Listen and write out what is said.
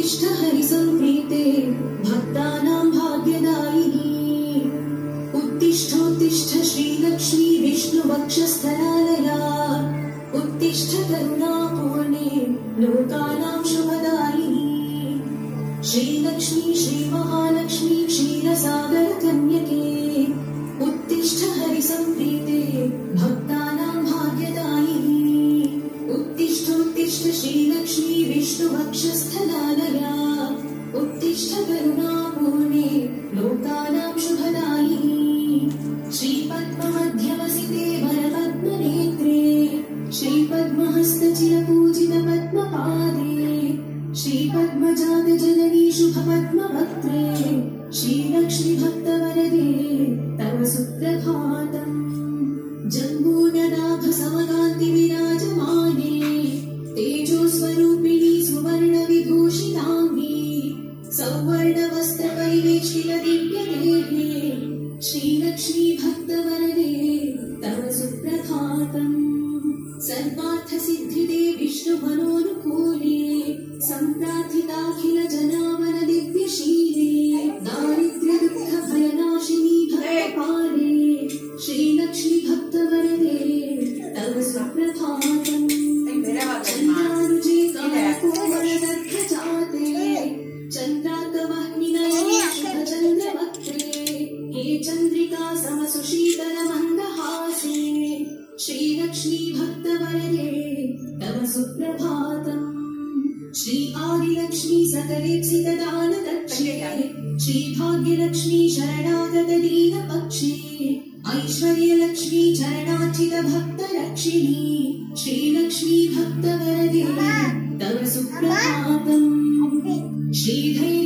उत्तिष्ठ हरिसंप्रीते भक्तानां भाग्यदायिनी उत्तिष्ठोत्तिष्ठ श्रीलक्ष्मी विष्णुवक्षस्थलालया उत्तिष्ठ करुणापूर्णे लोकानां शुभदायिनी श्रीलक्ष्मी श्रीमहालक्ष्मी क्षीरसागरकन्यके उत्तिष्ठ हरिसंप्रीते भक्तानां भाग्यदायिनी उत्तिष्ठोत्तिष्ठ श्रीलक्ष्मी विष्णुवक्षस्थलालया उत्तिष्ठ करुणापूर्णे लोकानां शुभदायिनी श्रीपद्ममध्यवसिते वरपद्मनेत्रे श्रीपद्महस्तचिरपूजित पद्मपादे श्रीपद्मजातजननी शुभपद्मवक्त्रे श्रीलक्ष्मी भक्तवरदे तव सुप्रभातम् जम्बूननाभसमकान्तिविराजमाने तेजोस्वरूपिणी सुवर्णविभूषिताङ्गी सौवर्णवस्त्रपरिवेष्टितदिव्यदेहे श्रीलक्ष्मी भक्तवरदे तव सुप्रभातम् सर्वार्थसिद्धिदे विष्णुमनोनुकूले सम्प्रार्थिताखिल जनामन दिव्यशीले दारिद्र्यदुःखभयनाशिनी भक्तपाले श्रीलक्ष्मी भक्तवरदे तव सुप्रभातम् चन्द्रारुजे कामकोमलदर्भजाते चन्द्रार्कवह्निनयने शुभचन्द्रवक्त्रे हे चन्द्रिका समसुशीतलमन्दहासे श्रीलक्ष्मी भक्तवरदे तव सुप्रभातम् श्री आदिलक्ष्मी सकलेप्सितदानदक्षे श्रीभाग्यलक्ष्मी शरणागतदीनपक्षे ऐश्वर्यलक्ष्मी चरणार्चितभक्तरक्षिणी श्रीलक्ष्मी भक्तवरदे तव सुप्रभातम् श्रीधैर्य